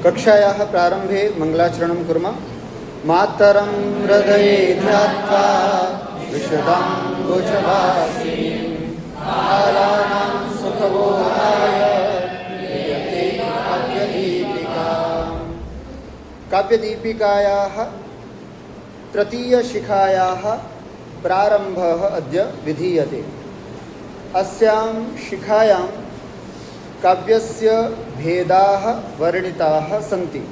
कक्षायाः प्रारम्भे मङ्गलाचरणं कुर्मः। मातरं हृदये ध्यात्वा विशदाम्बुजवासिनीं बालानां सुखबोधाय क्रियते काव्यदीपिका। काव्यदीपिकायाः तृतीयशिखायाः प्रारम्भः अद्य विधीयते। अस्यां शिखायां काव्यस्य भेदाः वर्णिताः सन्ति।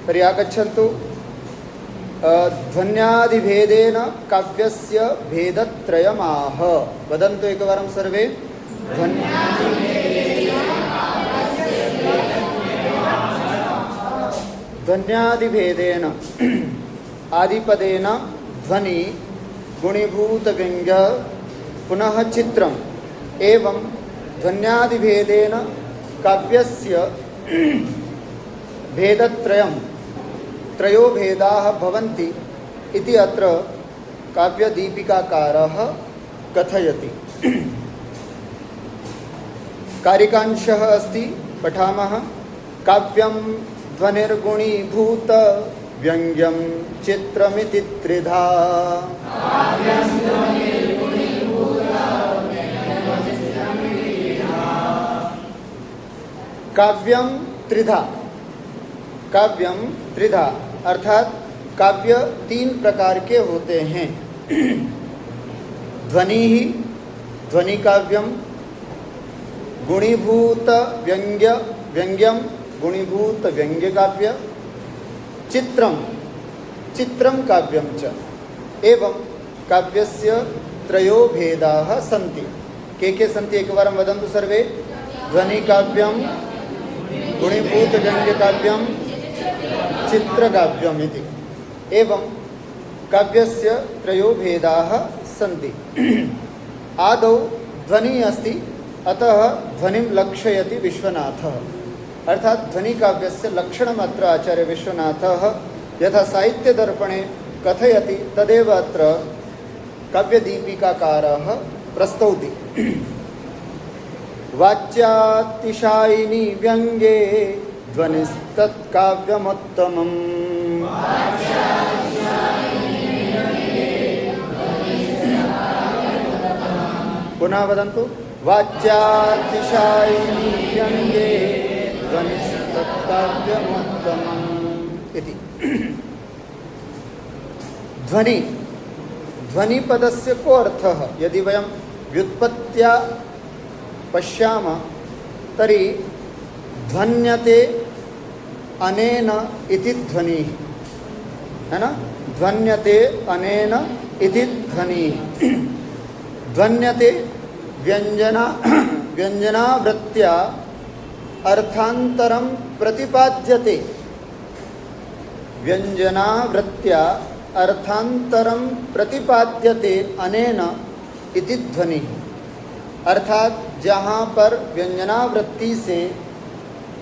तर्हि आगच्छन्तु। ध्वन्यादिभेदेन काव्यस्य भेदत्रयमाह। वदन्तु एकवारं सर्वे। ध्वन्यादिभेदेन आदिपदेन ध्वनि गुणीभूतव्यङ्ग्य पुनः चित्रम् एवं ध्वन्यादिभेदेन काव्यस्य भेदत्रयं त्रयो भेदाः भवन्ति इति अत्र काव्यदीपिकाकारः कथयति। कारिकांशः अस्ति, पठामः। काव्यं ध्वनिर्गुणीभूत व्यङ्ग्यं चित्रमिति त्रिधा। काव्यम त्रिधा। काव्यम त्रिधा अर्थात काव्य तीन प्रकार के होते हैं। ध्वनि ही ध्वनि काव्यम, गुणीभूत व्यंग्य व्यंग्यम गुणीभूत व्यंग्य काव्य, चित्रम चित्रम काव्यम च। एवं काव्यस्य त्रयो भेदाः सन्ति। के सन्ति एकवारं वदन्तु सर्वे। ध्वनि काव्यम, गुणीभूत व्यंग्य काव्यम, चित्रकाव्यम इति। एवं काव्यस्य त्रयो भेदाः सन्ति। आदौ ध्वनि अस्ति, अतः ध्वनिं लक्षयति विश्वनाथः। अर्थात ध्वनि काव्यस्य लक्षणम् अत्र आचार्य विश्वनाथः यथा साहित्यदर्पणे कथयति तदेव अत्र काव्यदीपिकाकारः प्रस्तौति। वाच्यातिशायिनी व्यङ्गे ध्वनिस्तत्काव्यमुत्तमम्। पुनः वदन्तु। वाच्यातिशायिनी व्यङ्गे ध्वनिस्तत्काव्यमुत्तमम् इति। ध्वनि ध्वनिपदस्य को अर्थः यदि वयं व्युत्पत्त्या पश्यामः तर्हि ध्वन्यते अनेन इति ध्वनिः, है ना। ध्वन्यते अनेन इति ध्वनिः। ध्वन्यते व्यञ्जनावृत्त्या अर्थान्तरं प्रतिपाद्यते। व्यञ्जनावृत्त्या अर्थान्तरं प्रतिपाद्यते अनेन इति ध्वनिः। अर्थात जहाँ पर व्यंजनावृत्ति से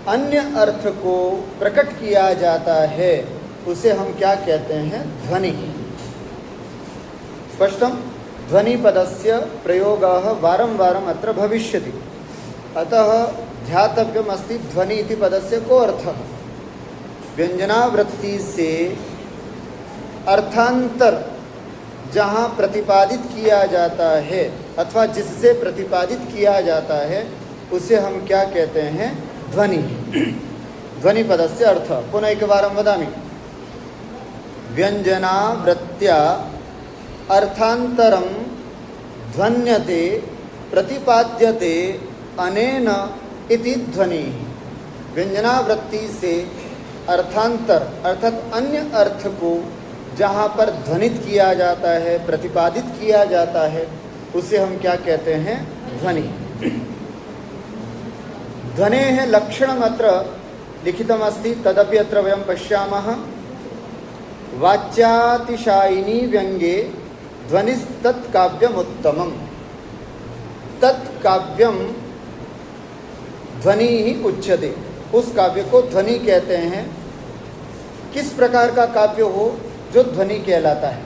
अन्य अर्थ को प्रकट किया जाता है उसे हम क्या कहते हैं? ध्वनि। स्पष्टं? ध्वनिपदस्य प्रयोगः वारं वारम् अत्र भविष्यति। अतः ध्यातव्यम् अस्ति ध्वनि इति पदस्य को अर्थः। व्यंजनावृत्ति से अर्थांतर जहाँ प्रतिपादित किया जाता है अथवा जिससे प्रतिपादित किया जाता है उसे हम क्या कहते हैं? ध्वनि। ध्वनि पदस्य अर्थ पुनः एकवारं वदामि। व्यञ्जनावृत्त्या अर्थान्तरं ध्वन्यते प्रतिपाद्यते अनेन इति ध्वनिः। व्यञ्जनावृत्ति से अर्थांतर अर्थात अन्य अर्थ को जहाँ पर ध्वनित किया जाता है, प्रतिपादित किया जाता है उसे हम क्या कहते हैं? ध्वनि। ध्वनेः लक्षणम् अत्र लिखितमस्ति, तदपि अत्र वयं पश्यामः। वाच्यातिशायिनी व्यङ्गे ध्वनिस्तत्काव्यमुत्तमम्। तत्काव्यम ध्वनि ही उच्यते। उस काव्य को ध्वनि कहते हैं। किस प्रकार का काव्य हो जो ध्वनि कहलाता है?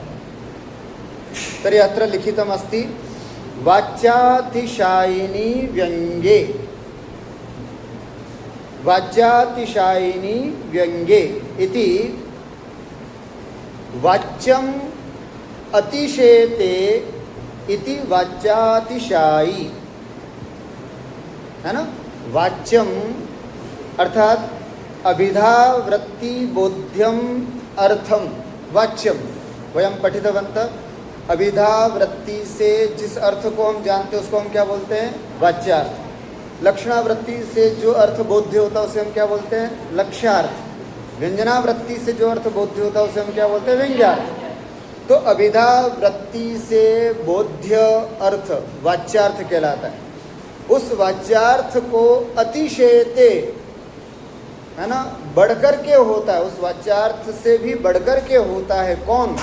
तर्हि अत्र लिखितमस्ति वाच्यातिशायिनी व्यङ्गे। वाच्यातिशायिनी व्यंगे इति वाच्यम अतिशेते इति वाच्यातिशायी, है ना। वाच्यम अर्थात अभिधावृत्ति बोध्यम अर्थम वाच्यम वयम पठितवन्तः। अभिधावृत्ति से जिस अर्थ को हम जानते हैं उसको हम क्या बोलते हैं? वाच्यार्थ। लक्षणावृत्ति से जो अर्थ बोध्य होता है उसे हम क्या बोलते हैं? लक्ष्यार्थ। व्यंजनावृत्ति से जो अर्थ बोध्य होता है उसे हम क्या बोलते हैं? व्यंग्यार्थ। तो अभिधावृत्ति से बोध्य अर्थ वाच्यार्थ कहलाता है। उस वाच्यार्थ को अतिशयते, है ना, बढ़कर के होता है, उस वाच्यार्थ से भी बढ़कर के होता है। कौन?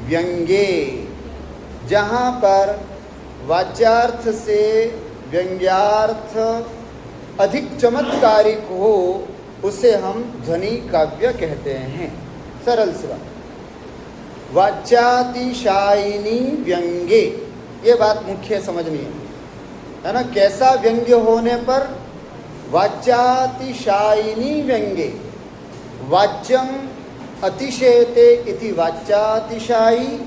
व्यंगे। जहाँ पर वाच्यार्थ से व्यंग्यार्थ अधिक चमत्कारिक हो उसे हम ध्वनि काव्य कहते हैं। सरल सी बात। वाच्यातिशायिनी व्यंगे, ये बात मुख्य समझनी है ना। कैसा व्यंग्य होने पर? वाच्यातिशायिनी व्यंगे। वाच्यम अतिशयते इति वाच्यातिशायी,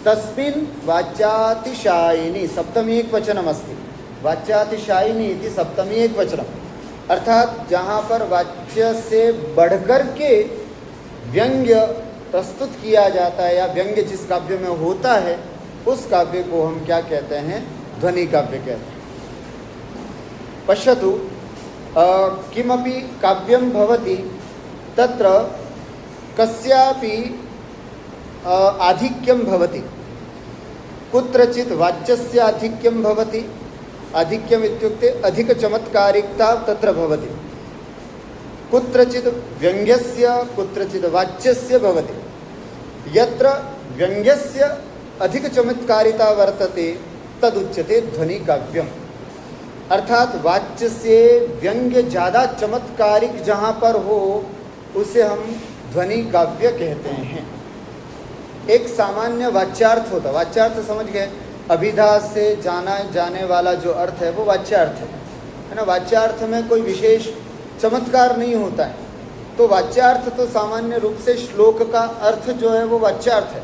तस्मिन् वाच्यातिशायिनी सप्तमी एकवचनम् अस्ति। वाच्यातिशायिनी इति सप्तमी एकवचनम्, अर्थात जहाँ पर वाच्य से बढ़कर के व्यंग्य प्रस्तुत किया जाता है या व्यंग्य जिस काव्य में होता है उस काव्य को हम क्या कहते हैं? ध्वनि काव्य कहते हैं। पश्यतु, किमपि काव्यं भवति तत्र कस्यापि आधिक्यं भवति। कुत्रचित् वाच्यस्य आधिक्यं भवति। आधिक्यम् इत्युक्ते अधिकचमत्कारिकता तत्र भवति। कुत्रचित् व्यङ्ग्यस्य कुत्रचित् वाच्यस्य भवति। यत्र व्यङ्ग्यस्य अधिकचमत्कारिता वर्तते तदुच्यते ध्वनिकाव्यम्। अर्थात वाच्य से व्यंग्य ज़्यादा चमत्कारिक जहाँ पर हो उसे हम ध्वनि काव्य कहते हैं। एक सामान्य वाच्यार्थ होता, वाच्यार्थ समझ गए? अभिधा से जाना जाने वाला जो अर्थ है वो वाच्यार्थ है ना। वाच्यार्थ में कोई विशेष चमत्कार नहीं होता है। तो वाच्यार्थ तो सामान्य रूप से श्लोक का अर्थ जो है वो वाच्यार्थ है,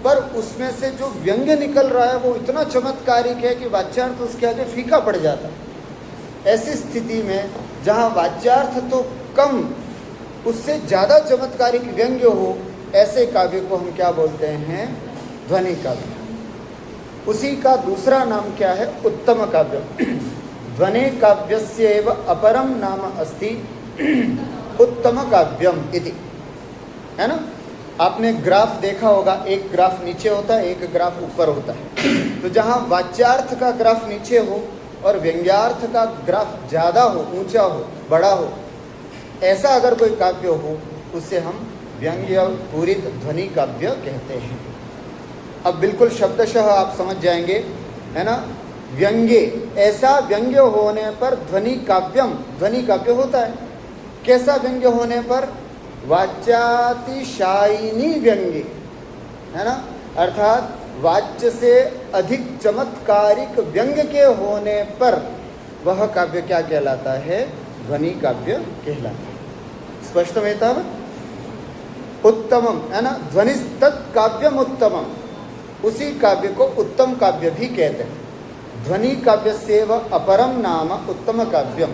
पर उसमें से जो व्यंग्य निकल रहा है वो इतना चमत्कारिक है कि वाच्यार्थ उसके आगे फीका पड़ जाता है। ऐसी स्थिति में जहाँ वाच्यार्थ तो कम, उससे ज़्यादा चमत्कारिक व्यंग्य हो, ऐसे काव्य को हम क्या बोलते हैं? ध्वनि काव्य। उसी का दूसरा नाम क्या है? उत्तम काव्य। ध्वनि काव्यस्यैव अपरम नाम अस्ति उत्तम काव्यम इति, है ना। आपने ग्राफ देखा होगा, एक ग्राफ नीचे होता है, एक ग्राफ ऊपर होता है। तो जहाँ वाच्यार्थ का ग्राफ नीचे हो और व्यंग्यार्थ का ग्राफ ज़्यादा हो, ऊंचा हो, बड़ा हो, ऐसा अगर कोई काव्य हो उसे हम व्यंग्य पूरित ध्वनि काव्य कहते हैं। अब बिल्कुल शब्दशः आप समझ जाएंगे, है ना। व्यंग्य, ऐसा व्यंग्य होने पर ध्वनि काव्यम, ध्वनि काव्य होता है। कैसा व्यंग्य होने पर? वाच्यातिशायिनी व्यंग्य, है ना। अर्थात वाच्य से अधिक चमत्कारिक व्यंग्य के होने पर वह काव्य क्या कहलाता है? ध्वनि काव्य कहलाता है। स्पष्टमेताव? उत्तमम, है ना। ध्वनि तत् काव्यम उत्तमम, उसी काव्य को उत्तम काव्य भी कहते हैं। ध्वनि काव्यस्यैव अपरम नाम उत्तम काव्यम।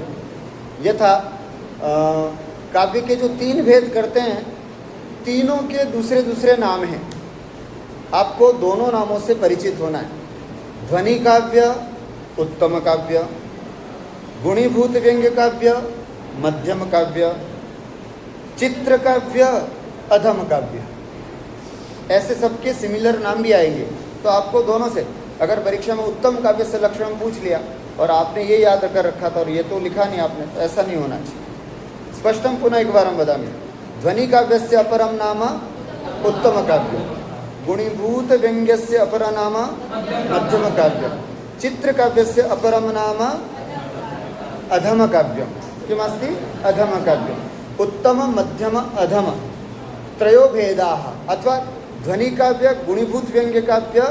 यथा काव्य के जो तीन भेद करते हैं, तीनों के दूसरे दूसरे नाम हैं। आपको दोनों नामों से परिचित होना है। ध्वनि काव्य, उत्तम काव्य, गुणीभूत व्यंग्य काव्य, मध्यम काव्य, चित्र काव्य, अधम काव्य। ऐसे सबके सिमिलर नाम भी आएंगे। तो आपको दोनों से, अगर परीक्षा में उत्तम काव्य से लक्षण पूछ लिया और आपने ये याद कर रखा था और ये तो लिखा नहीं आपने, तो ऐसा नहीं होना चाहिए। स्पष्टम पुनः एक बार हम बताएंगे। ध्वनि काव्यस्य अपरम नाम उत्तम काव्य, गुणीभूत व्यंग्यस्य अपरम नाम मध्यम काव्य, चित्र काव्यस्य अपरम नाम अधम काव्यम। किमस्ति? अधम काव्यम। उत्तम, मध्यम, अधम त्रयो भेदाः, अथवा ध्वनि काव्य, गुणीभूत व्यंग्य काव्य,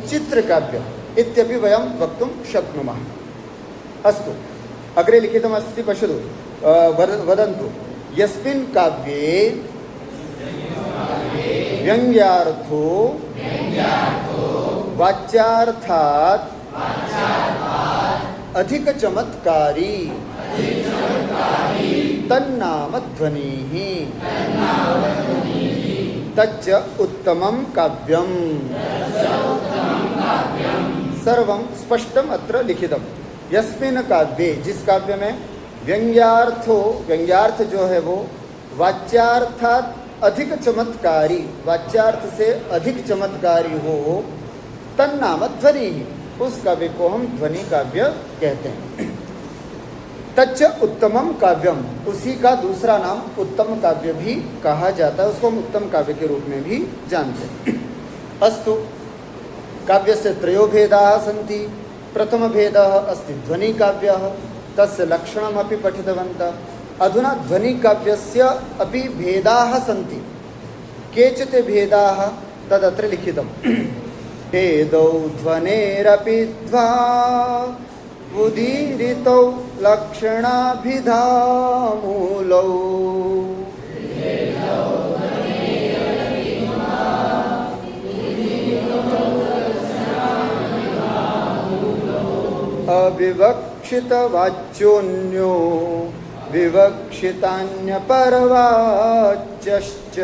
चित्र काव्य इत्यपि वयं वक्तुं शक्नुमः। अस्तु, अग्रे लिखितमस्ति पश्यतु वदन्तु यस्मिन् काव्ये व्यङ्ग्यार्थो वाच्यार्थात् अधिक चमत्कारी तन्नाम ध्वनिः तच्च उत्तमं काव्यम्। सर्वं स्पष्टम अत्र लिखितम। यस्मिन् काव्ये, जिस काव्य में व्यंग्यार्थो, व्यंग्यार्थ जो है वो वाच्यार्थात अधिक चमत्कारी, वाच्यार्थ से अधिक चमत्कारी हो, तन्नाम ध्वनि, उस काव्य को हम ध्वनि काव्य कहते हैं। तच्च उत्तमम काव्यम, उसी का दूसरा नाम उत्तम काव्य भी कहा जाता है, उसको हम उत्तम काव्य के रूप में भी जानते हैं। अस्तु, काव्यस्य त्रयो भेदाः सन्ति। प्रथम भेदः अस्ति ध्वनि काव्यः, तस्य लक्षणमपि पठितवन्तः। अधुना ध्वनि काव्यस्य अपि भेदाः सन्ति। केचित् भेदाः तदत्र लिखितम्। भेदौ ध्वनेरपि द्वा उदीरितौ लक्षणाभिधा मूलौ। अविवक्षितवाच्योऽन्यो विवक्षितान्यपरवाच्यश्च।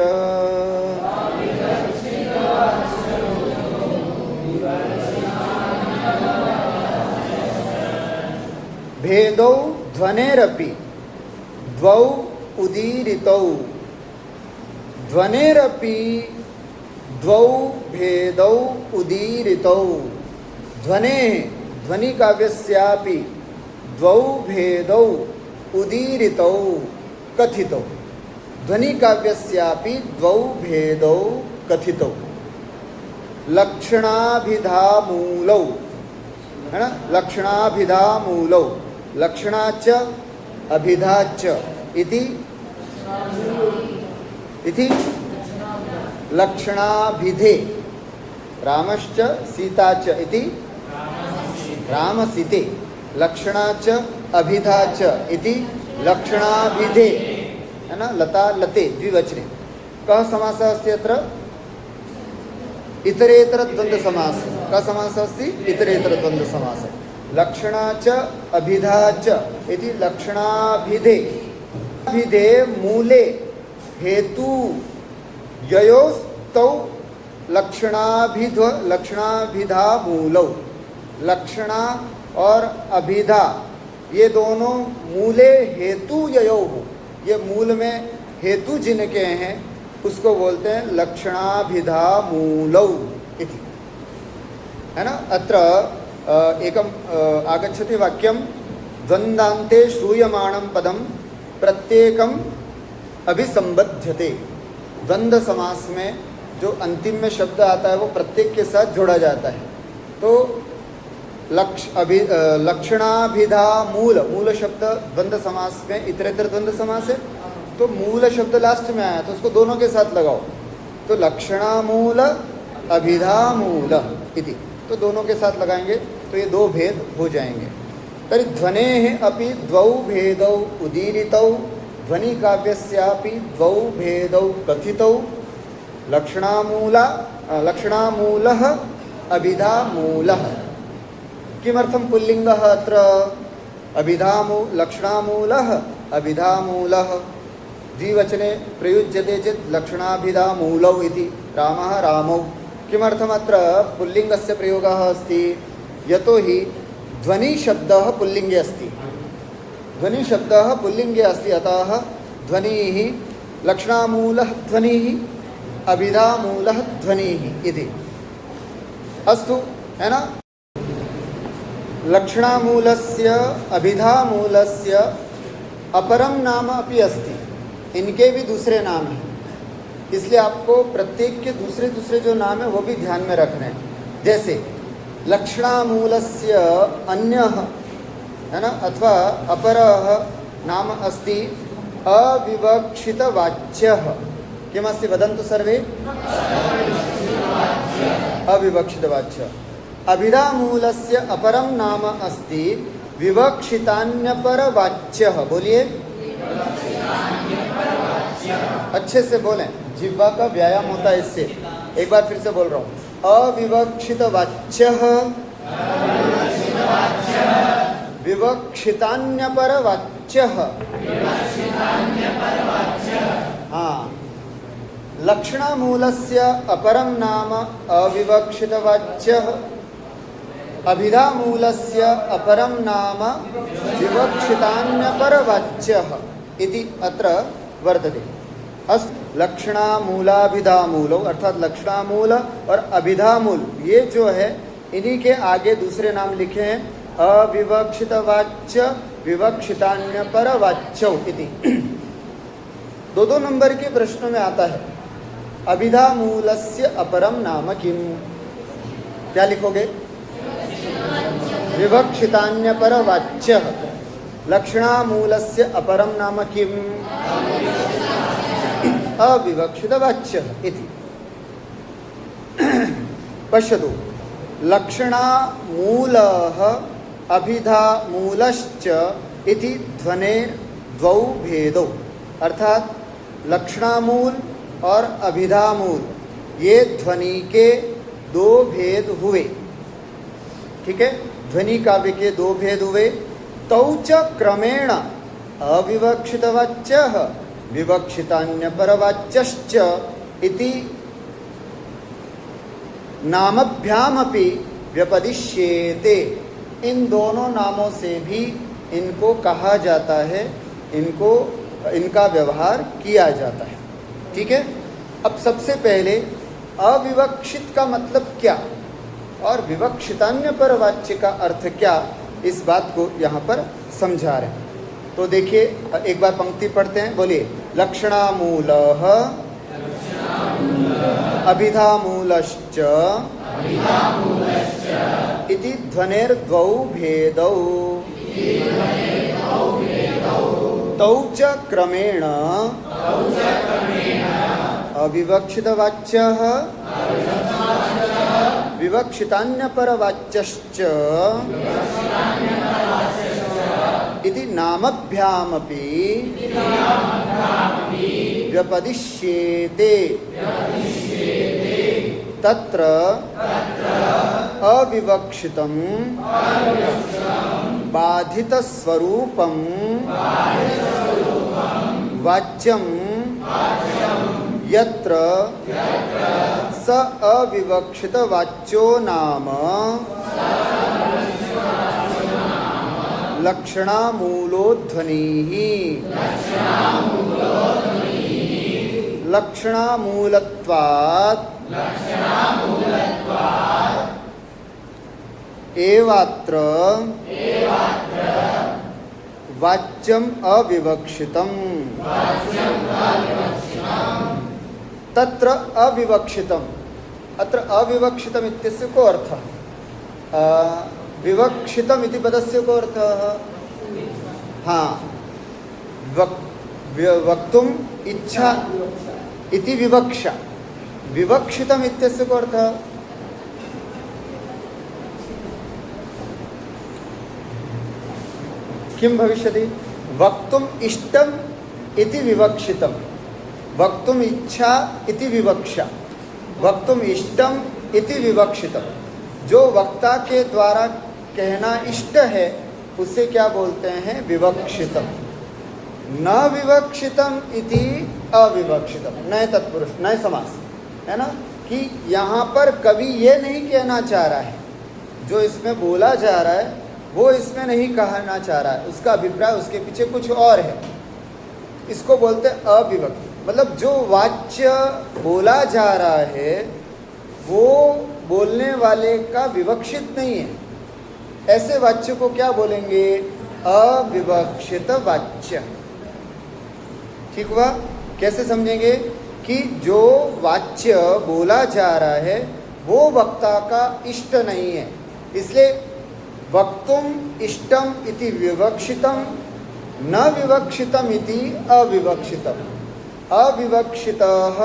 भेदौ ध्वनेरपि द्वौ उदीरितौ। ध्वनेरपि द्वौ भेदौ उदीरितौ। ध्वने, ध्वनि काव्यस्यापि द्वौ भेदौ उदीरितौ कथितौ। ध्वनि काव्यस्यापि द्वौ भेदौ कथितौ। लक्षणाभिधा मूलौ, है ना, लक्षणाभिधा मूलौ। लक्षणाच अभिधाच इति लक्षणाभिधे। रामश्च सीताच इति रामसीते। लक्षणाच अभिधाच इति लक्षणाभिधे, है ना, लता लते द्विवचने। कः समासः अस्ति अत्र? इतरेतर द्वंद्व समास। कः समासः अस्ति? इतरेतर द्वंद्व समास। लक्षणाच अभिधाच इति लक्षणाभिधे। अभिधे मूले हेतु ययोस्तौ लक्षणाभिधा मूलौ। लक्षणा और अभिधा ये दोनों मूले हेतु ययोः, ये मूल में हेतु जिनके हैं उसको बोलते हैं लक्षणाभिधा मूलौ इति, है ना। अत्र एकम आगच्छति वाक्यम द्वंद्वान्ते श्रूयमाणं पदम प्रत्येकम अभिसंबध्यते। द्वंद्व समास में जो अंतिम में शब्द आता है वो प्रत्येक के साथ जोड़ा जाता है। तो लक्षणाभिधा मूल, मूल शब्द द्वंद्व समास में इतरेतर द्वंद्व समास है, तो मूल शब्द लास्ट में आया तो उसको दोनों के साथ लगाओ, तो लक्षणामूल अभिधामूल इति, तो दोनों के साथ लगाएंगे तो ये दो भेद हो जाएंगे। तर्हि ध्वनेः अपि द्वौ भेदौ उदीरितौ। ध्वनि काव्यस्यापि द्वौ भेदौ कथितौ। लक्षणामूलः अभिधामूलः। किमर्थं पुल्लिङ्गः अत्र? लक्षणामूलः अभिधामूलः द्विवचने प्रयुज्यते चेत् लक्षणाभिधामूलौ इति। रामः रामौ। किमर्थम् अत्र पुल्लिङ्गस्य प्रयोगः अस्ति? यतोहि ध्वनिशब्दः पुल्लिङ्गे अस्ति। ध्वनिशब्दः पुल्लिङ्गे अस्ति, अतः ध्वनिः लक्षणामूलः ध्वनिः अभिधामूलः ध्वनिः इति। अस्तु, है ना। लक्षणामूलस्य अभिधामूलस्य अपरं नाम अपि अस्ति। इनके भी दूसरे नाम हैं, इसलिए आपको प्रत्येक के दूसरे दूसरे जो नाम है वो भी ध्यान में रखने हैं। जैसे लक्षणामूलस्य अन्यः, है ना, अथवा अपरः नाम अस्ति अविवक्षितवाच्यः। किमस्ति वदन्तु सर्वे? अविवक्षितवाच्य। अभिधामूलस्य अपरं नाम अस्ति विवक्षितान्यपर वाच्य, बोलिए अच्छे से बोलें, जिह्वा का व्यायाम होता है इससे। एक बार फिर से बोल रहा हूँ, अविवक्षित वाच्य विवक्षितान्यपर वाच्य। हाँ, लक्षणामूलस्य अपरं नाम अविवक्षित वाच्य, अभिधामूलस्य अपरं नाम विवक्षितान्यपर वाच्य इति अत्र वर्तते। अस्तु, लक्षणामूलाभिधामूलो अर्थात लक्षणामूल और अभिधामूल ये जो है इन्हीं के आगे दूसरे नाम लिखे हैं, अविवक्षित वाच्य विवक्षितान्यपर वाच्यौ इति। दो नंबर के प्रश्नों में आता है अभिधामूलस्य अपरम नाम किम, क्या लिखोगे? विवक्षितान्यपर वाच्य। लक्षणामूलस्य अपरम नाम किम? अविवक्षित वाच्य इति। पश्यतु, लक्षणामूलः अभिधामूलश्च इति ध्वनेर द्वौ भेदौ, अर्थात लक्षणामूल और अभिधामूल ये ध्वनि के दो भेद हुए। ठीक है, ध्वनि काव्य के दो भेद हुए। तौ च क्रमेण अविवक्षित वाच्य विवक्षितान्यपर वाच्यश्च इति नामभ्यामपि व्यपदिश्येते। इन दोनों नामों से भी इनको कहा जाता है, इनका व्यवहार किया जाता है। ठीक है, अब सबसे पहले अविवक्षित का मतलब क्या और विवक्षितान्यपर वाच्य का अर्थ क्या, इस बात को यहाँ पर समझा रहे हैं। तो देखिए, एक बार पंक्ति पढ़ते हैं, बोलिए। लक्षणामूलः अभिधामूलश्च इति ध्वनेर्द्वौ भेदौ तौ च क्रमेण अविवक्षित वाच्यः विवक्षितान्यपर वाच्यश्च इति नामभ्यामपि व्यपदिश्येते। तत्र अविवक्षितं बाधितस्वरूपं वाच्यं यत्र स अविवक्षित वाच्यो नाम लक्षणामूलो ध्वनिः। लक्षणामूलत्वात् एवात्र वाच्यम अविवक्षितम्। तत्र अविवक्षितम्, अत्र अविवक्षितम् इत्यस्य को अर्थः विवक्षितम् इति पदस्य को अर्थः, हाँ, वक्तुम् इच्छा इति विवक्षा। विवक्षितम् इत्यस्य को अर्थः किं भविष्यति? वक्तुम् इष्टम् इति विवक्षितम्, वक्तुम् इच्छा इति विवक्षा, वक्तुम् इष्टम् इति विवक्षितम्। जो वक्ता के द्वारा कहना इष्ट है उसे क्या बोलते हैं? विवक्षितम्। न विवक्षितम् इति अविवक्षितम्, नए तत्पुरुष, नए समास है ना, कि यहाँ पर कवि ये नहीं कहना चाह रहा है, जो इसमें बोला जा रहा है वो इसमें नहीं कहना चाह रहा है, उसका अभिप्राय उसके पीछे कुछ और है। इसको बोलते हैं अविवक्षित। मतलब जो वाच्य बोला जा रहा है वो बोलने वाले का विवक्षित नहीं है, ऐसे वाच्य को क्या बोलेंगे? अविवक्षित वाच्य। ठीक हुआ? कैसे समझेंगे कि जो वाच्य बोला जा रहा है वो वक्ता का इष्ट नहीं है, इसलिए वक्तुम इष्टम इति विवक्षितम न विवक्षितम इति अविवक्षितम। अविवक्षितः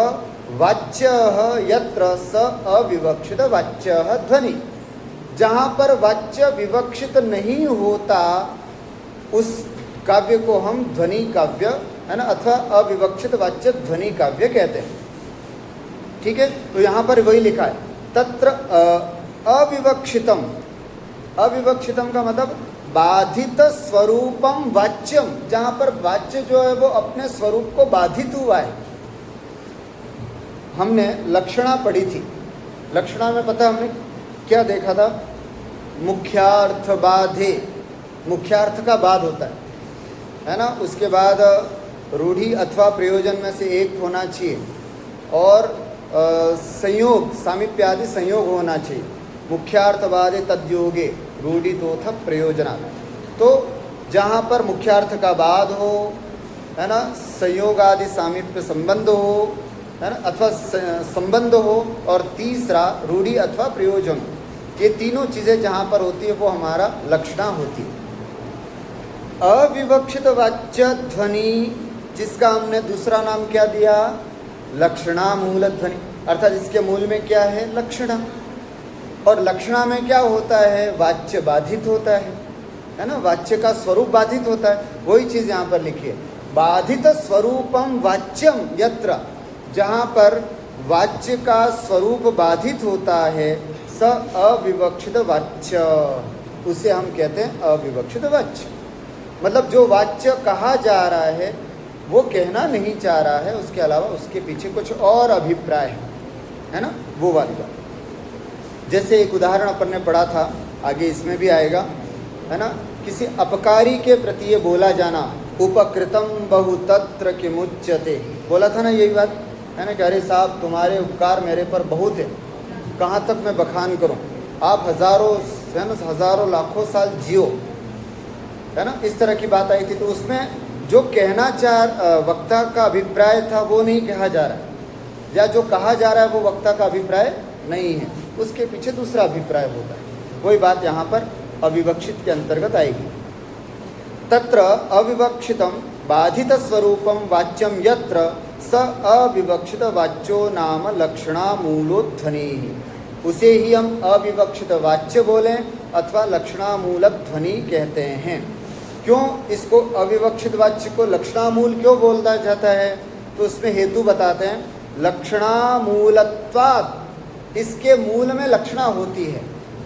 वाच्यः यत्र स अविवक्षित वाच्यः ध्वनि। जहाँ पर वाच्य विवक्षित नहीं होता उस काव्य को हम ध्वनि काव्य, है ना, अथवा अविवक्षित वाच्य ध्वनि काव्य कहते हैं। ठीक है, तो यहाँ पर वही लिखा है, तत्र अविवक्षितम। अविवक्षितम का मतलब बाधित स्वरूपम वाच्यम, जहाँ पर वाच्य जो है वो अपने स्वरूप को बाधित हुआ है। हमने लक्षणा पढ़ी थी, लक्षणा में पता हमने क्या देखा था, मुख्यार्थ बाधे, मुख्यार्थ का बाध होता है ना, उसके बाद रूढ़ि अथवा प्रयोजन में से एक होना चाहिए और संयोग सामीप्यादि संयोग होना चाहिए। मुख्यार्थ बाधे तद्योगे रूढ़ि तोथ प्रयोजना। तो जहाँ पर मुख्यार्थ का बाध हो, है ना, संयोग आदि सामीप्य संबंध हो, है ना, अथवा संबंध हो, और तीसरा रूढ़ि अथवा प्रयोजन, ये तीनों चीज़ें जहाँ पर होती है वो हमारा लक्षणा होती है। अविवक्षित वाच्य ध्वनि, जिसका हमने दूसरा नाम क्या दिया, लक्षणा मूल ध्वनि, अर्थात इसके मूल में क्या है, लक्षणा। और लक्षणा में क्या होता है, वाच्य बाधित होता है ना, वाच्य का स्वरूप बाधित होता है। वही चीज़ यहाँ पर लिखी है, बाधित स्वरूपम वाच्यम यत्र, जहाँ पर वाच्य का स्वरूप बाधित होता है, स अविवक्षित वाच्य, उसे हम कहते हैं अविवक्षित वाच्य। मतलब जो वाच्य कहा जा रहा है वो कहना नहीं चाह रहा है, उसके अलावा उसके पीछे कुछ और अभिप्राय है ना, वो वाली बात। जैसे एक उदाहरण अपन ने पढ़ा था, आगे इसमें भी आएगा, है ना, किसी अपकारी के प्रति ये बोला जाना, उपकृतम बहु तत्र किमुच्यते, बोला था ना यही बात, है ना, कि अरे साहब तुम्हारे उपकार मेरे पर बहुत है, कहाँ तक मैं बखान करूँ, आप हज़ारों, है ना, हज़ारों लाखों साल जियो, है ना, इस तरह की बात आई थी। तो उसमें जो कहना चाह वक्ता का अभिप्राय था वो नहीं कहा जा रहा है, या जो कहा जा रहा है वो वक्ता का अभिप्राय नहीं है, उसके पीछे दूसरा अभिप्राय होता है। वही बात यहाँ पर अविवक्षित के अंतर्गत आएगी। तत्र अविवक्षितम बाधित स्वरूपम वाच्यम यत्र स अविवक्षित वाच्यो नाम लक्षणा मूलोध्वनि, उसे ही हम अविवक्षित वाच्य बोलें अथवा लक्षणा मूलक ध्वनि कहते हैं। क्यों इसको अविवक्षित वाच्य को लक्षणामूल क्यों बोला जाता है, तो उसमें हेतु बताते हैं, लक्षणामूलत्वात्, इसके मूल में लक्षणा होती है,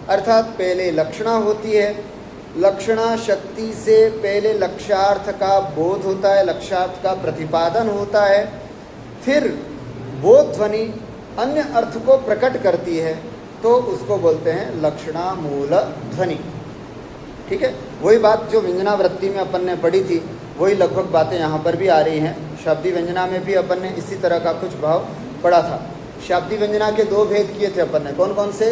अर्थात पहले लक्षणा होती है, लक्षणा शक्ति से पहले लक्ष्यार्थ का बोध होता है, लक्ष्यार्थ का प्रतिपादन होता है, फिर वो ध्वनि अन्य अर्थ को प्रकट करती है, तो उसको बोलते हैं लक्षणामूल ध्वनि। ठीक है, वही बात जो व्यंजनावृत्ति में अपन ने पढ़ी थी, वही लगभग बातें यहाँ पर भी आ रही हैं। शाब्दी व्यंजना में भी अपन ने इसी तरह का कुछ भाव पढ़ा था। शाब्दी व्यंजना के दो भेद किए थे अपन ने, कौन कौन से,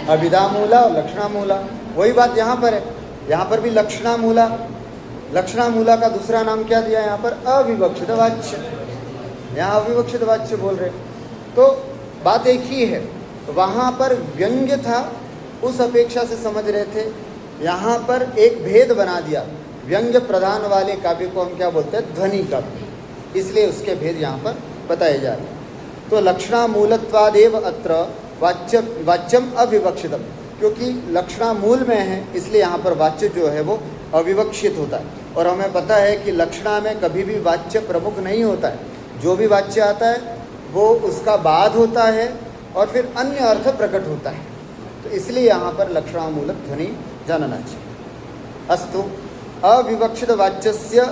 अभिधामूला और लक्षणामूला। वही बात यहाँ पर है, यहाँ पर भी लक्षणामूला, लक्षणामूला का दूसरा नाम क्या दिया यहाँ पर, अविवक्षित वाच्य, यहाँ अविवक्षित वाच्य बोल रहे। तो बात एक ही है, वहाँ पर व्यंग्य था, उस अपेक्षा से समझ रहे थे, यहाँ पर एक भेद बना दिया, व्यंग्य प्रधान वाले काव्य को हम क्या बोलते हैं, ध्वनि काव्य, इसलिए उसके भेद यहाँ पर बताए जा रहे हैं। तो लक्षणामूलत्वादेव अत्र वाच्यम अविवक्षितम, क्योंकि लक्षणा मूल में है इसलिए यहाँ पर वाच्य जो है वो अविवक्षित होता है। और हमें पता है कि लक्षणा में कभी भी वाच्य प्रमुख नहीं होता है, जो भी वाच्य आता है वो उसका बाद होता है और फिर अन्य अर्थ प्रकट होता है, तो इसलिए यहाँ पर लक्षणामूलक ध्वनि जानना चाहिए। अस्तु, अविवक्षित वाच्यस्य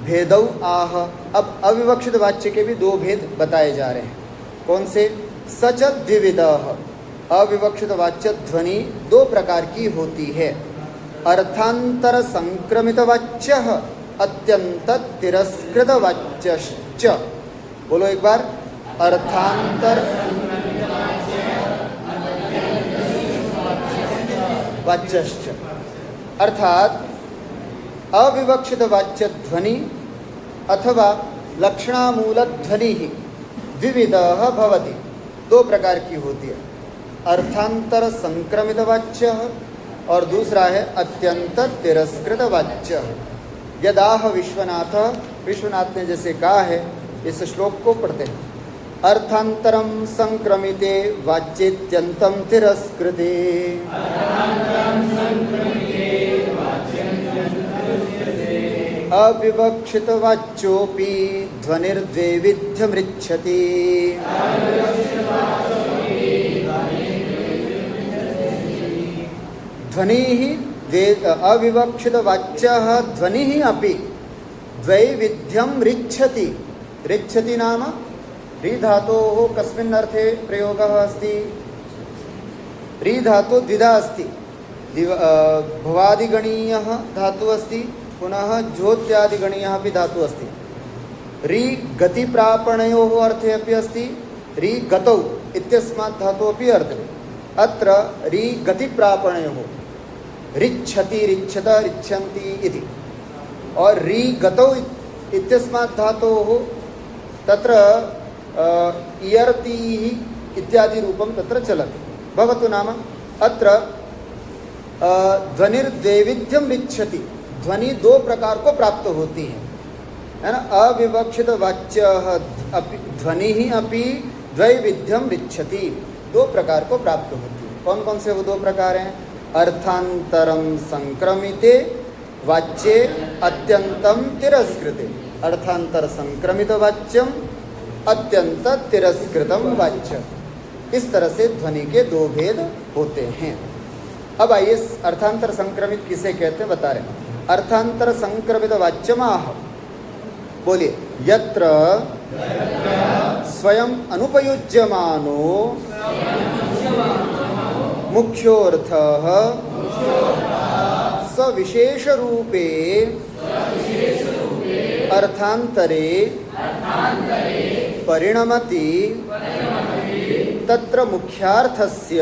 भेदौ आह। अब अविवक्षित वाच्य के भी दो भेद बताए जा रहे हैं, कौन से, सच द्विविधः, अविवक्षित वाच्य ध्वनि दो प्रकार की होती है, अर्थांतर संक्रमित वाच्य, अत्यंत तिरस्कृत वाच्यश्च। बोलो एक बार, अर्थांतर वाच्यश्च, अर्थात अविवक्षित वाच्य ध्वनि अथवा लक्षणामूल ध्वनि ही द्विविधः भवति, दो प्रकार की होती है, अर्थांतर संक्रमित वाच्य और दूसरा है अत्यंत तिरस्कृत वाच्य। यदाह विश्वनाथ, विश्वनाथ ने जैसे कहा है, इस श्लोक को पढ़ते हैं, अर्थांतरम संक्रमिते वाच्येत्यंतम तिरस्कृते। अविवक्षित वाच्योपि ध्वनिर्द्वैविध्यमृच्छति। ध्वनि अविवक्षित वाच्यः ध्वनिः अपि द्वैविध्यम ऋच्छति। ऋच्छति नाम री धातोः कस्मिन् अर्थे प्रयोगः अस्ति? री धातु द्विधा अस्ति। भवादिगणीयः धातुः अस्ति, पुनः ज्योत्यादिगणीयः अपि धातुः अस्ति। री गतिप्रापणयोः अर्थे अपि अस्ति, री गतौ इत्यस्मात् धातुः अपि अर्थे। अत्र री गतिप्रापणयोः ऋच्छति ऋच्छत ऋच्छन्ति इति, और री गतौ इत्यस्मात् धातोः तत्र इयर्तिः इत्यादि रूपं तत्र चलति। भवतु नाम अत्र ध्वनिर्द्वैविध्यम ऋच्छति। ध्वनि दो प्रकार को प्राप्त होती है ना। अविवक्षित वाच्य ध्वनि ही अपि द्वैविध्यम ऋच्छति, दो प्रकार को प्राप्त होती है। कौन कौन से वो दो प्रकार हैं? अर्थांतरम संक्रमिते वाच्ये अत्यंतम तिरस्कृते। अर्थांतर संक्रमित वाच्यम, अत्यंत तिरस्कृतम वाच्य। इस तरह से ध्वनि के दो भेद होते हैं। अब आइए अर्थांतर संक्रमित किसे कहते हैं बता रहे हैं। अर्थांतर संक्रमित वाच्यमाह, बोलिए। यत्र स्वयं अनुपयुज्यमानो मुख्योर्थः सविशेष रूपे अर्थांतरे परिणमति, तत्र मुख्यार्थस्य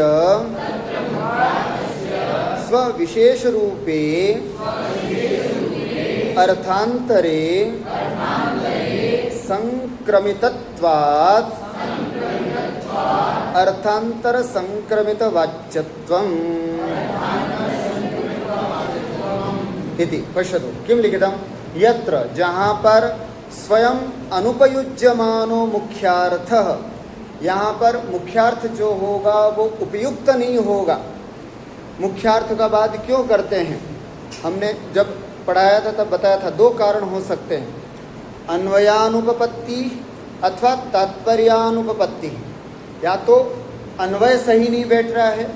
स्वविशेष रूपे अर्थांतरे संक्रमितत्वात् अर्थांतर संक्रमित वाच्यत्वम् इति। पश्यतु किं लिखितं? यत्र, जहाँ पर स्वयं अनुपयुज्यमानो मुख्यार्थः, यहाँ पर मुख्यार्थ जो होगा वो उपयुक्त नहीं होगा। मुख्यार्थ का बाद क्यों करते हैं? हमने जब पढ़ाया था तब बताया था दो कारण हो सकते हैं, अन्वयानुपपत्ति अथवा तात्पर्यानुपपत्ति। या तो अन्वय सही नहीं बैठ रहा है,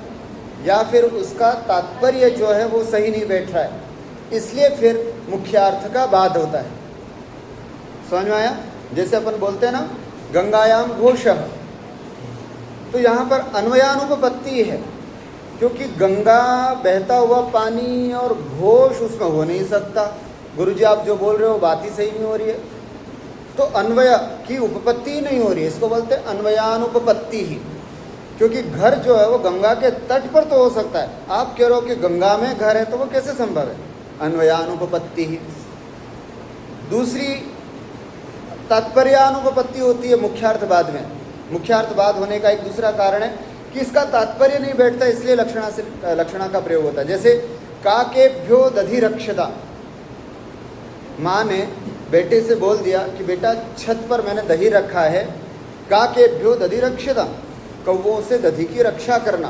या फिर उसका तात्पर्य जो है वो सही नहीं बैठ रहा है, इसलिए फिर मुख्यार्थ का बाद होता है। समझ में आया? जैसे अपन बोलते हैं ना गंगायाम घोषः, तो यहाँ पर अन्वयानुपपत्ति है, क्योंकि गंगा बहता हुआ पानी और घोष उसमें हो नहीं सकता। गुरुजी आप जो बोल रहे हो बात ही सही नहीं हो रही है, तो अन्वय की उपपत्ति ही नहीं हो रही है। इसको बोलते हैं अन्वयानुपपत्ति ही, क्योंकि घर जो है वो गंगा के तट पर तो हो सकता है। आप कह रहे हो कि गंगा में घर है, तो वो कैसे संभव है? अन्वयानुपपत्ति ही। दूसरी तात्पर्यानुपपत्ति होती है मुख्यार्थ बाद में। मुख्यार्थ बाद होने का एक दूसरा कारण है कि इसका तात्पर्य नहीं बैठता, इसलिए लक्षणा का प्रयोग होता है। जैसे काकेभ्यो दधि रक्षता, माँ ने बेटे से बोल दिया कि बेटा छत पर मैंने दही रखा है, काकेभ्यो दधि रक्षता, कौवों से दधी की रक्षा करना।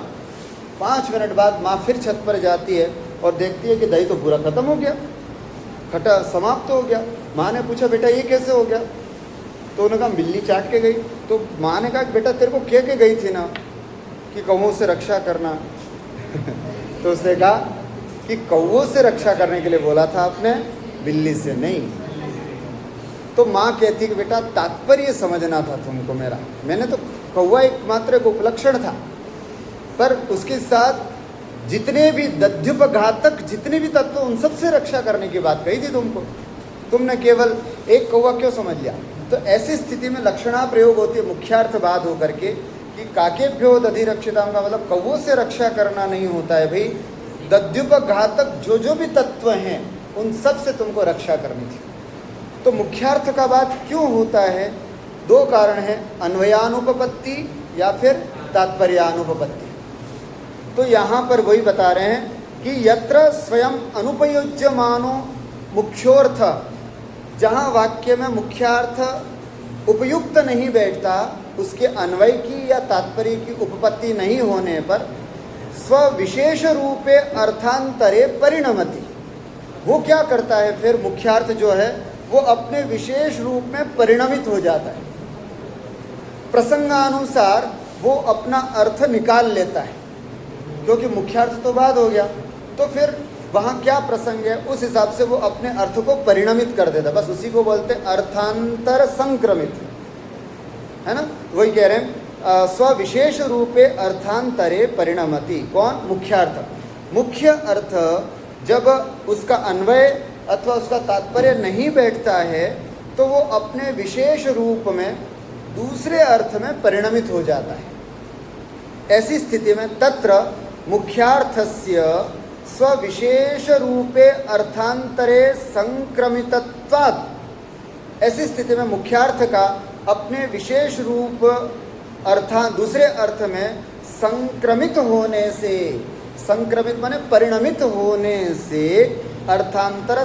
5 मिनट बाद माँ फिर छत पर जाती है और देखती है कि दही तो पूरा खत्म हो गया, खटा समाप्त हो गया। माँ ने पूछा बेटा ये कैसे हो गया? तो उन्होंने कहा बिल्ली चाट के गई। तो माँ ने कहा बेटा तेरे को कह के गई थी ना कि कौवों से रक्षा करना। तो उसने कहा कि कौवों से रक्षा करने के लिए बोला था आपने, बिल्ली से नहीं। तो माँ कहती कि बेटा तात्पर्य समझना था तुमको मेरा, मैंने तो कौवा एकमात्र एक उपलक्षण था, पर उसके साथ जितने भी दध्युपघातक जितने भी तत्व उन सब से रक्षा करने की बात कही थी तुमको, तुमने केवल एक कौवा क्यों समझ लिया? तो ऐसी स्थिति में लक्षणा प्रयोग होती है मुख्यार्थ बाद होकर के कि काकेभ्यो दधि रक्षिताम का मतलब कौवों से रक्षा करना नहीं होता है भाई, दध्युपघातक जो भी तत्व हैं उन सब से तुमको रक्षा करनी थी। तो मुख्यार्थ का बाद क्यों होता है? 2 कारण हैं, अन्वयानुपपत्ति या फिर तात्पर्यानुपपत्ति। तो यहाँ पर वही बता रहे हैं कि यत्र स्वयं अनुपयुज्यमानो मुख्योर्थ, जहाँ वाक्य में मुख्यार्थ उपयुक्त नहीं बैठता उसके अन्वय की या तात्पर्य की उपपत्ति नहीं होने पर स्वविशेष रूपे अर्थांतरे परिणमति, वो क्या करता है फिर मुख्यार्थ जो है वो अपने विशेष रूप में परिणमित हो जाता है। प्रसंगानुसार वो अपना अर्थ निकाल लेता है, क्योंकि मुख्यार्थ तो बाद हो गया, तो फिर वहाँ क्या प्रसंग है उस हिसाब से वो अपने अर्थ को परिणमित कर देता है। बस उसी को बोलते हैं अर्थांतर संक्रमित, है ना। वही कह रहे हैं स्वविशेष रूपे अर्थांतरे परिणमति। कौन? मुख्यार्थ। मुख्य अर्थ जब उसका अन्वय अथवा उसका तात्पर्य नहीं बैठता है तो वो अपने विशेष रूप में दूसरे अर्थ में परिणमित हो जाता है। ऐसी स्थिति में तत्र मुख्यार्थस्य स्वविशेष रूपे अर्थांतरे संक्रमितत्वात्, ऐसी स्थिति में मुख्यार्थ का अपने विशेष रूप दूसरे अर्थ में संक्रमित होने से, संक्रमित माने परिणमित होने से अर्थांतर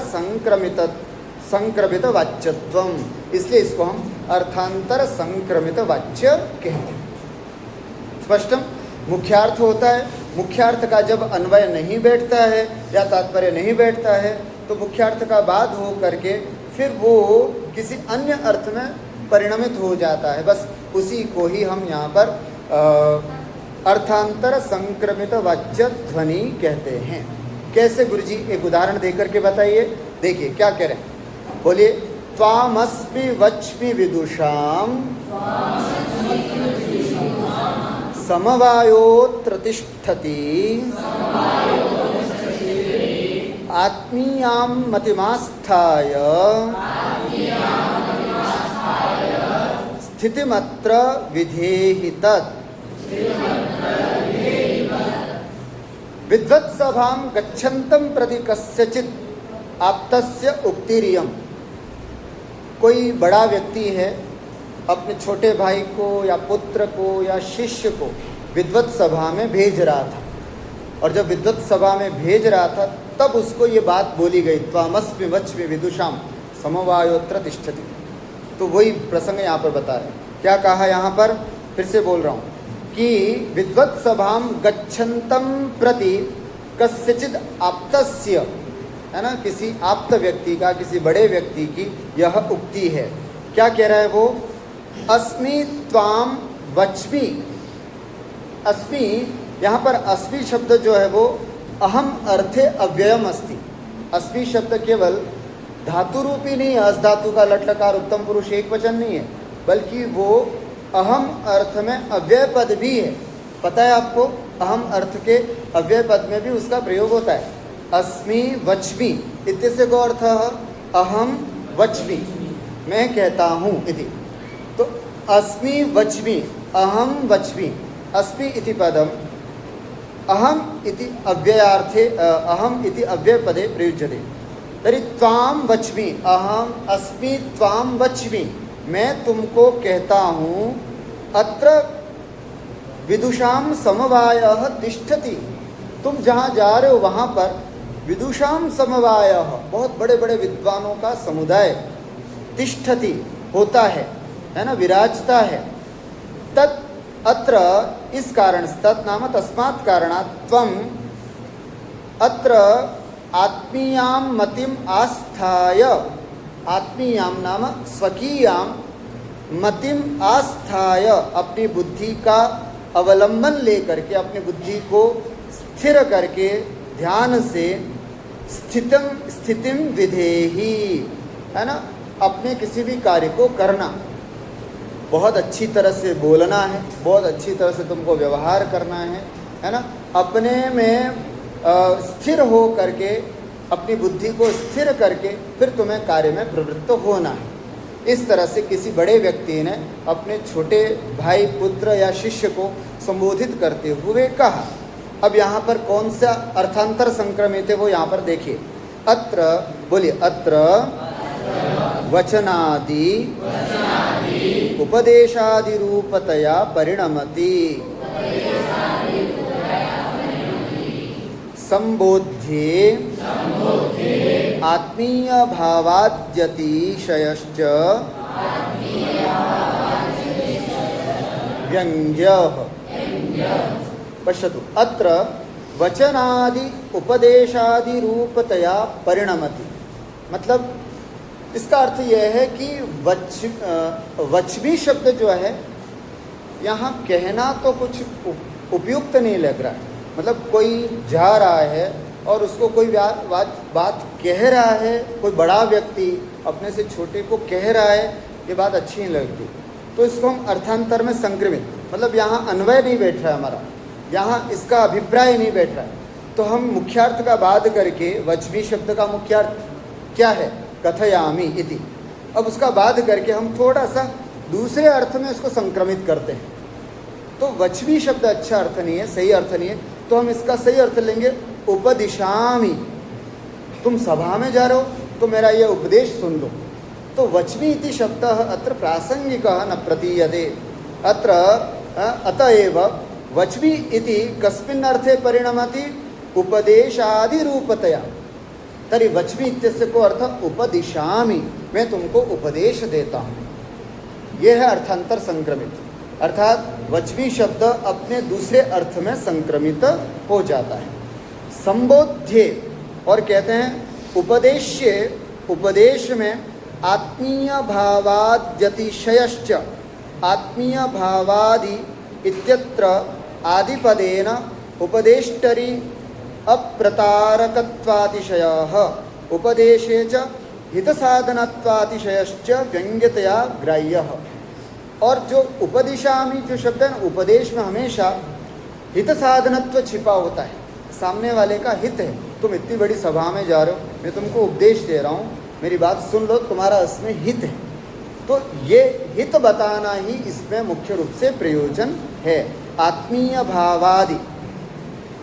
संक्रमित वाच्यत्वम, इसलिए इसको हम अर्थांतर संक्रमित वाच्य कहते हैं। स्पष्टम। मुख्यार्थ होता है, मुख्यार्थ का जब अन्वय नहीं बैठता है या तात्पर्य नहीं बैठता है तो मुख्यार्थ का बाद हो करके फिर वो किसी अन्य अर्थ में परिणमित हो जाता है। बस उसी को ही हम यहाँ पर अर्थांतर संक्रमित वाच्य ध्वनि कहते हैं। कैसे गुरुजी? एक उदाहरण देकर के बताइए। देखिए क्या कह रहे हैं, बोलिए। त्वामस्मि वच्मि विदुषाम समवायोत्र तिष्ठति आत्मीयां मतिमास्थाय स्थितिमत्र विधेहि तत् विद्वत्सभां गच्छन्तं प्रति कस्यचित् आप्तस्य उक्तिरियम्। कोई बड़ा व्यक्ति है, अपने छोटे भाई को या पुत्र को या शिष्य को विद्वत सभा में भेज रहा था, और जब विद्वत सभा में भेज रहा था तब उसको ये बात बोली गई, त्वामस्मि वच्मि विदुषाम समवायोत्र तिष्ठति। तो वही प्रसंग यहाँ पर बता रहे। क्या कहा यहाँ पर? फिर से बोल रहा हूँ कि विद्वत सभाम गच्छन्तं प्रति कस्यचिद आप्तस्य, है ना, किसी आप्त व्यक्ति का, किसी बड़े व्यक्ति की यह उक्ति है। क्या कह रहा है वो? अस्मि त्वाम वच्मि। अस्मि, यहाँ पर अस्मि शब्द जो है वो अहम अर्थे अव्ययम अस्ति। अस्मि शब्द केवल धातु रूपी नहीं है, अस धातु का लट लकार उत्तम पुरुष एक वचन नहीं है, बल्कि वो अहम अर्थ में अव्यय पद भी है। पता है आपको? अहम अर्थ के अव्यय पद में भी उसका प्रयोग होता है। अस्मि वच्मि इत्यस्य को अर्थ अहम वच्मि, मैं कहता हूँ इति। तो अस्मि वच्मि, अहम वच्मि, अस्मि इति पदम अहम इति अव्ययार्थे अहम इति अव्ययपदे प्रयुज्यते। तर्हि त्वाम वच्मि, अहम अस्मि त्वाम वच्मि, मैं तुमको कहता हूँ। अत्र विदुषाम समवायः तिष्ठति, तुम जहाँ जा रहे हो वहाँ पर विदुषाम समवायः, बहुत बड़े बड़े विद्वानों का समुदाय, तिष्ठति होता है ना, विराजता है। तत् अत्र, इस कारण, तत् नाम तस्मात् कारणात् त्वम अत्र आत्मीयां मतिम आस्थाय, आत्मीयां नाम स्वकीयां, मतिम आस्थाय, अपनी बुद्धि का अवलंबन लेकर के, अपनी बुद्धि को स्थिर करके ध्यान से स्थितिम विधेहि, है ना, अपने किसी भी कार्य को करना। बहुत अच्छी तरह से बोलना है, बहुत अच्छी तरह से तुमको व्यवहार करना है ना, अपने में स्थिर हो करके, अपनी बुद्धि को स्थिर करके फिर तुम्हें कार्य में प्रवृत्त होना है। इस तरह से किसी बड़े व्यक्ति ने अपने छोटे भाई, पुत्र या शिष्य को संबोधित करते हुए कहा। अब यहाँ पर कौन सा अर्थांतर संक्रमित है वो यहाँ पर देखिए। अत्र, बोलिए, अत्र वचनादि उपदेशादि रूपतया परिणमति संबोध्ये आत्मीय भावाद्यतिशयश्च व्यङ्ग्यः। पश्यतु, अत्र वचनादि उपदेशादि रूपतया परिणमति। मतलब इसका अर्थ यह है कि वचवी शब्द जो है यहाँ कहना तो कुछ उपयुक्त नहीं लग रहा है। मतलब कोई जा रहा है और उसको कोई बात कह रहा है, कोई बड़ा व्यक्ति अपने से छोटे को कह रहा है, ये बात अच्छी नहीं लगती, तो इसको हम अर्थांतर में संक्रमित, मतलब यहाँ अन्वय नहीं बैठ रहा है हमारा, यहाँ इसका अभिप्राय नहीं बैठ रहा है, तो हम मुख्यार्थ का बाध करके वचवी शब्द का मुख्यार्थ क्या है, कथयामि इति, अब उसका बाध करके हम थोड़ा सा दूसरे अर्थ में इसको संक्रमित करते हैं। तो वचवी शब्द अच्छा अर्थ नहीं है, सही अर्थ नहीं है, तो हम इसका सही अर्थ लेंगे उपदिशामि। तुम सभा में जा रहे हो तो मेरा ये उपदेश सुन लो। तो वचवी इति शब्दः अत्र प्रासंगिकः न प्रतीयते। अत्र अतएव वचवी इति कस्मिन् अर्थे परिणमति, उपदेशादि रूपतया। तर्हि वचवी इत्यस्य को अर्थ उपदिशामि, मैं तुमको उपदेश देता हूँ, यह है अर्थांतर संक्रमित। अर्थात वचवी शब्द अपने दूसरे अर्थ में संक्रमित हो जाता है। संबोध्य, और कहते हैं उपदेश्य, उपदेश में आत्मीय भावाद्यतिशयश्च, आत्मीय भावादि इत्यत्र आदिपदेन उपदेष्टरि अप्रतारकत्वातिशयः, उपदेशे च हितसाधनत्वातिशयश्च व्यंग्यतया ग्राह्यः। और जो उपदिशामि जो शब्द है ना, उपदेश में हमेशा हित साधनत्व छिपा होता है, सामने वाले का हित है। तुम इतनी बड़ी सभा में जा रहे हो, मैं तुमको उपदेश दे रहा हूँ, मेरी बात सुन लो, तुम्हारा इसमें हित है, तो ये हित बताना ही इसमें मुख्य रूप से प्रयोजन है। आत्मीय भावादि,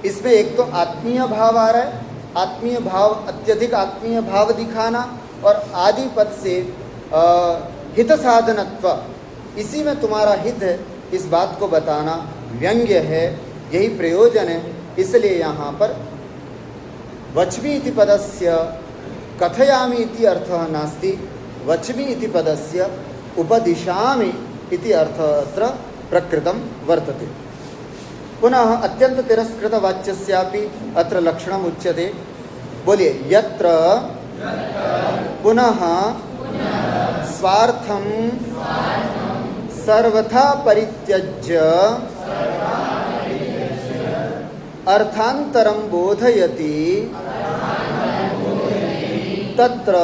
इसमें एक तो आत्मीय भाव आ रहा है, आत्मीय भाव, अत्यधिक आत्मीय भाव दिखाना, और आदि पद से हित साधनत्व, इसी में तुम्हारा हित है, इस बात को बताना व्यंग्य है, यही प्रयोजन है। इसलिए यहाँ पर वचवी इति पदस्य कथयामि इति अर्थः नास्ति, वचवी इति पदस्य उपदिशामि इति अर्थः अत्र प्रकृतं वर्तते। पुनः अत्यंत तिरस्कृत वाच्यस्यापि अत्र लक्षणम् उच्यते। बोलिए, यत्र पुनः स्वार्थं सर्वथा परित्यज्य अर्थांतरं बोधयति, तत्र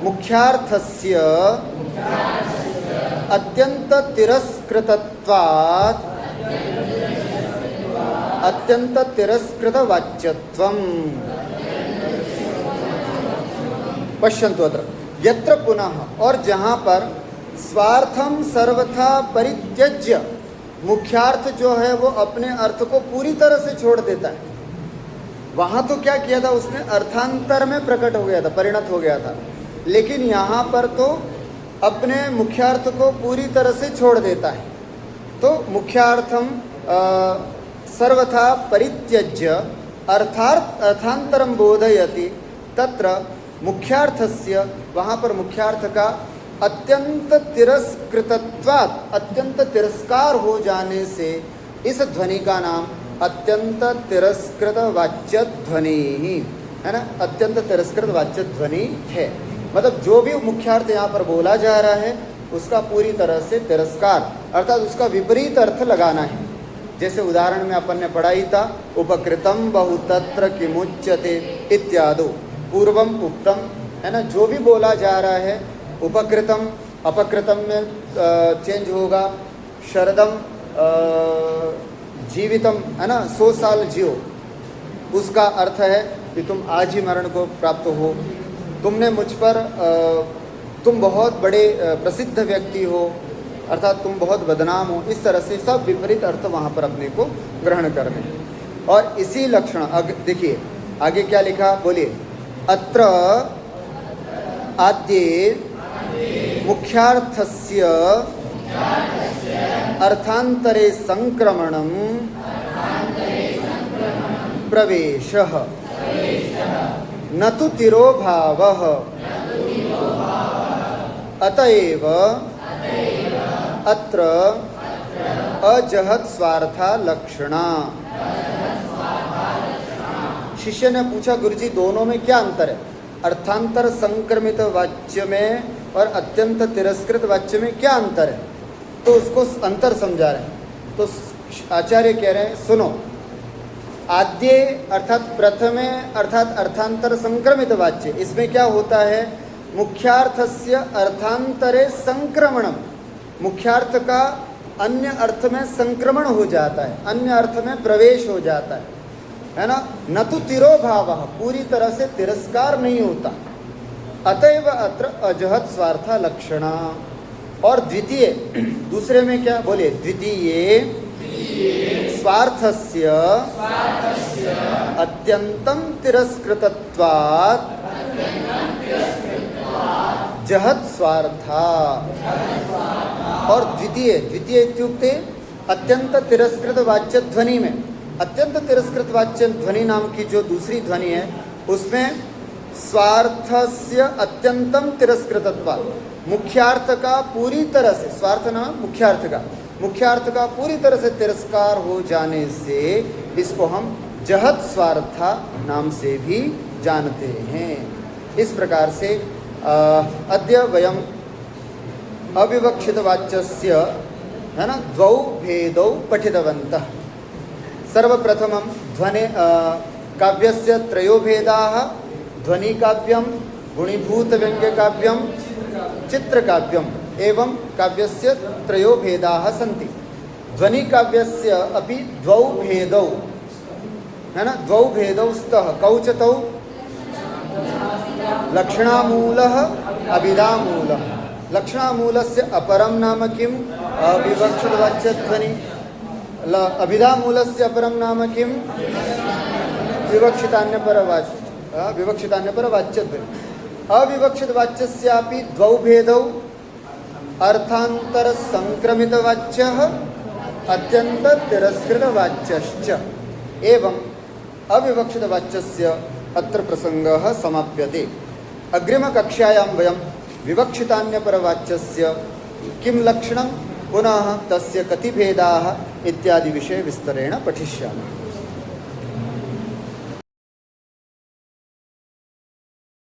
मुख्यार्थस्य अत्यंत तिरस्कृतत्वात् अत्यंत तिरस्कृत वाच्यत्वम्। पश्यन्तु अत्र यत्र पुनः, और जहाँ पर स्वार्थम सर्वथा परित्यज्य, मुख्यार्थ जो है वो अपने अर्थ को पूरी तरह से छोड़ देता है। वहाँ तो क्या किया था उसने, अर्थांतर में प्रकट हो गया था, परिणत हो गया था, लेकिन यहाँ पर तो अपने मुख्यार्थ को पूरी तरह से छोड़ देता है। तो मुख्यार्थम सर्वथा परित्यज्य अर्थांतरम बोधयति, तत्र मुख्यार्थस्य, वहाँ पर मुख्यार्थ का अत्यंत तिरस्कृतत्वात्, अत्यंत तिरस्कार हो जाने से इस ध्वनि का नाम अत्यंत तिरस्कृत वाच्य ध्वनि है ना, अत्यंत तिरस्कृत वाच्य ध्वनि है। मतलब जो भी मुख्यार्थ यहाँ पर बोला जा रहा है उसका पूरी तरह से तिरस्कार, अर्थात उसका विपरीत अर्थ लगाना है। जैसे उदाहरण में अपन ने पढ़ा ही था, उपकृतम बहुतत्र किमुच्यते इत्यादि, पूर्वम उक्तम, है ना, जो भी बोला जा रहा है, उपकृतम अपकृतम में चेंज होगा, शरदम जीवितम, है ना, 100 साल जियो, उसका अर्थ है कि तुम आज ही मरण को प्राप्त हो, तुमने मुझ पर तुम बहुत बड़े प्रसिद्ध व्यक्ति हो, अर्थात तुम बहुत बदनाम हो। इस तरह से सब विपरीत अर्थ वहाँ पर अपने को ग्रहण करने। और इसी लक्षण देखिए आगे क्या लिखा, बोलिए, अत्र आद्ये मुख्यार्थस्य अर्थांतरे संक्रमणं प्रवेशः न तु तिरोभावः, अतएव अत्र अजहत स्वार्था लक्षणा। शिष्य ने पूछा, गुरुजी दोनों में क्या अंतर है? अर्थांतर संक्रमित वाच्य में और अत्यंत तिरस्कृत वाच्य में क्या अंतर है? तो उसको अंतर समझा रहे हैं। तो आचार्य कह रहे हैं, सुनो, आद्य अर्थात प्रथमे अर्थात अर्थांतर संक्रमित वाच्य, इसमें क्या होता है? मुख्यार्थस्य अर्थांतरे संक्रमणम, मुख्यार्थ का अन्य अर्थ में संक्रमण हो जाता है, अन्य अर्थ में प्रवेश हो जाता है ना। न तो तिरोभावः, पूरी तरह से तिरस्कार नहीं होता। अतएव अत्र अजहत स्वार्थ लक्षणा। और द्वितीय, दूसरे में क्या बोले? द्वितीय स्वार्थस्य अत्यंतं तिरस्कृतत्वात् जहत स्वार्था। और द्वितीय, द्वितीय इत्युक्ते अत्यंत तिरस्कृत वाच्य ध्वनि में, अत्यंत तिरस्कृत वाच्य ध्वनि नाम की जो दूसरी ध्वनि है, उसमें स्वार्थस्य अत्यंतम तिरस्कृतत्वात्, मुख्यार्थ का पूरी तरह से, स्वार्थ नाम मुख्यार्थ का, मुख्यार्थ का पूरी तरह से तिरस्कार हो जाने से इसको हम जहत स्वार्था नाम से भी जानते हैं। इस प्रकार से अद्य वयम अविवक्षित वाच्यस्य, है ना, द्वौ भेदौ पठितवन्तः। सर्वप्रथमं ध्वनि काव्यस्य त्रयो भेदाः, ध्वनि काव्यं, गुणीभूत व्यंग्य काव्यं, चित्रकाव्यम् एवं काव्यस्य त्रयो भेदाः सन्ति। ध्वनि काव्यस्य अपि द्वौ भेदौ, है ना, द्वौ भेदौ स्तः। कौ च तौ? लक्षणामूलः अभिधामूलः। लक्षणामूलस्य अपरं नाम किम्? अविवक्षितवाच्यध्वनि। अभिधामूलस्य अपरं नाम किम्? विवक्षितान्यपरवाच्य, विवक्षितान्यपरवाच्यध्वनि। अविवक्षितवाच्यस्यापि द्वौ भेदौ, अर्थांतर संक्रमितवाच्यः अत्यंत तिरस्कृतवाच्यश्च। एवं अविवक्षितवाच्यस्य अत्र प्रसंगः समाप्यते। अग्रिमकक्षायां वयं विवक्षितान्यपरवाच्यस्य किं लक्षणं, पुनः तस्य कति भेदाः इत्यादि विषये विस्तरेण पठिष्यामः।